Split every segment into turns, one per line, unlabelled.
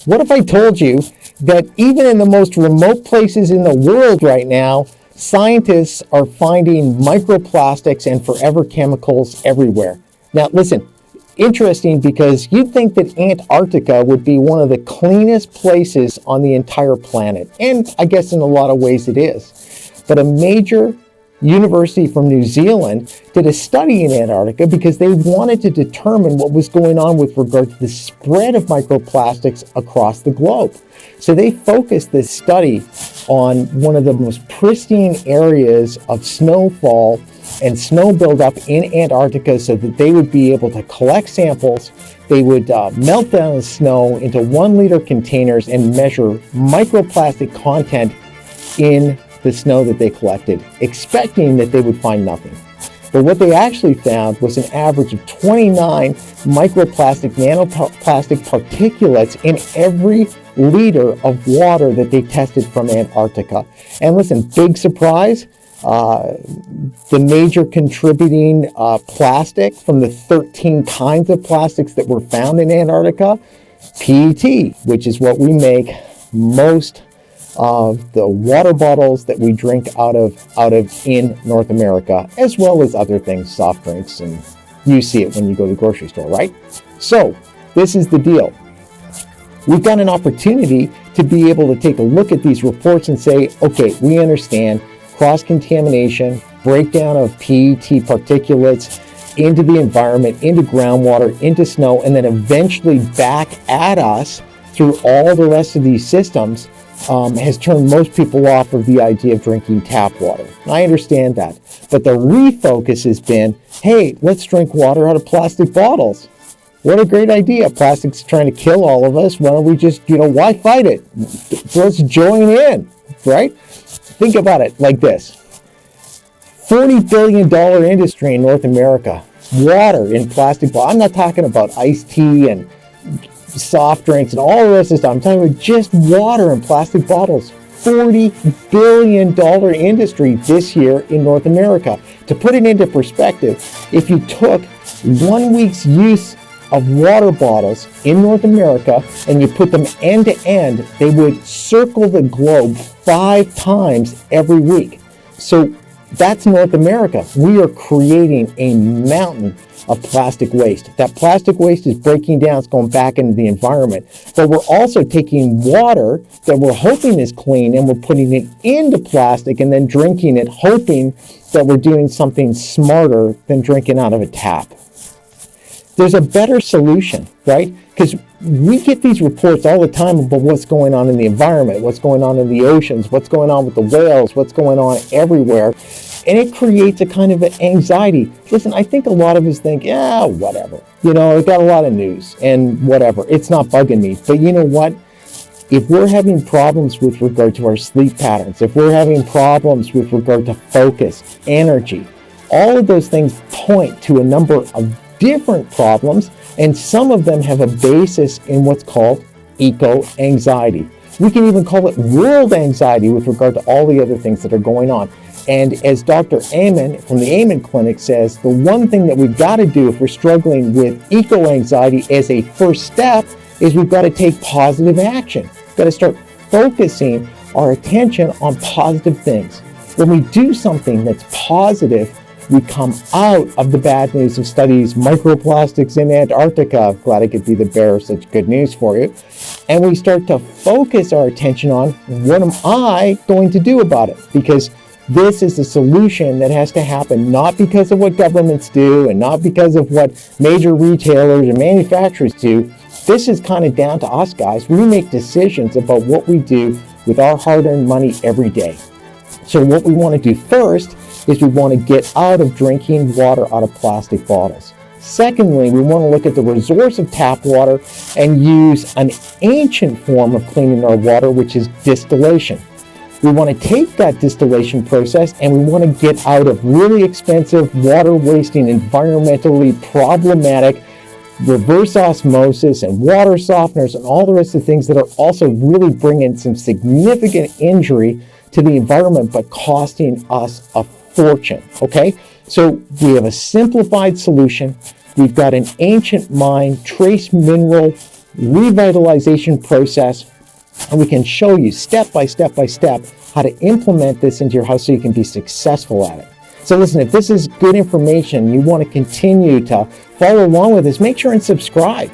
What if I told you that even in the most remote places in the world right now, scientists are finding microplastics and forever chemicals everywhere? Now, listen, interesting, because you'd think that Antarctica would be one of the cleanest places on the entire planet. And I guess in a lot of ways it is. But a major university from New Zealand did a study in Antarctica because they wanted to determine what was going on with regard to the spread of microplastics across the globe. So they focused this study on one of the most pristine areas of snowfall and snow buildup in Antarctica, so that they would be able to collect samples. They would melt down the snow into 1 liter containers and measure microplastic content in the snow that they collected, expecting that they would find nothing. But what they actually found was an average of 29 microplastic, nanoplastic particulates in every liter of water that they tested from Antarctica. And listen, big surprise, the major contributing plastic from the 13 kinds of plastics that were found in Antarctica, PET, which is what we make most of the water bottles that we drink out of in North America, as well as other things, soft drinks, and you see it when you go to the grocery store, right? So this is the deal. We've got an opportunity to be able to take a look at these reports and say, okay, we understand cross-contamination, breakdown of PET particulates into the environment, into groundwater, into snow, and then eventually back at us through all the rest of these systems, has turned most people off of the idea of drinking tap water. I understand that. But the refocus has been, hey, let's drink water out of plastic bottles. What a great idea. Plastic's trying to kill all of us. Why don't we just, why fight it? Let's join in, right? Think about it like this. $40 billion industry in North America. Water in plastic bottles. I'm not talking about iced tea and soft drinks and all the rest of the stuff. I'm talking about just water in plastic bottles. $40 billion industry this year in North America. To put it into perspective, if you took 1 week's use of water bottles in North America and you put them end to end, they would circle the globe 5 times every week. So that's North America. We are creating a mountain of plastic waste. That plastic waste is breaking down, it's going back into the environment. But we're also taking water that we're hoping is clean and we're putting it into plastic and then drinking it, hoping that we're doing something smarter than drinking out of a tap. There's a better solution, right? Because we get these reports all the time about what's going on in the environment, what's going on in the oceans, what's going on with the whales, what's going on everywhere. And it creates a kind of an anxiety. Listen, I think a lot of us think, yeah, whatever. I've got a lot of news and whatever. It's not bugging me. But you know what? If we're having problems with regard to our sleep patterns, if we're having problems with regard to focus, energy, all of those things point to a number of different problems, and some of them have a basis in what's called eco-anxiety. We can even call it world anxiety with regard to all the other things that are going on. And as Dr. Amen from the Amen Clinic says, the one thing that we've got to do if we're struggling with eco-anxiety as a first step is we've got to take positive action. We've got to start focusing our attention on positive things. When we do something that's positive, we come out of the bad news of studies, microplastics in Antarctica. Glad I could be the bearer of such good news for you. And we start to focus our attention on what am I going to do about it? Because this is a solution that has to happen not because of what governments do and not because of what major retailers and manufacturers do. This is kind of down to us, guys. We make decisions about what we do with our hard-earned money every day. So what we want to do first is we want to get out of drinking water out of plastic bottles. Secondly, we want to look at the resource of tap water and use an ancient form of cleaning our water, which is distillation. We want to take that distillation process and we want to get out of really expensive, water-wasting, environmentally problematic reverse osmosis and water softeners and all the rest of the things that are also really bringing some significant injury to the environment but costing us a fortune, okay? So we have a simplified solution. We've got an ancient mine, trace mineral revitalization process, and we can show you step by step by step how to implement this into your house so you can be successful at it. So listen, if this is good information, you want to continue to follow along with this, make sure and subscribe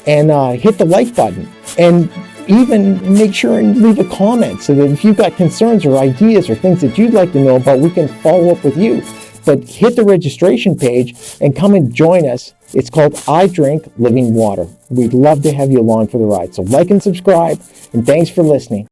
and hit the like button, and even make sure and leave a comment so that if you've got concerns or ideas or things that you'd like to know about, we can follow up with you. But hit the registration page and come and join us. It's called I Drink Living Water. We'd love to have you along for the ride. So like and subscribe, and thanks for listening.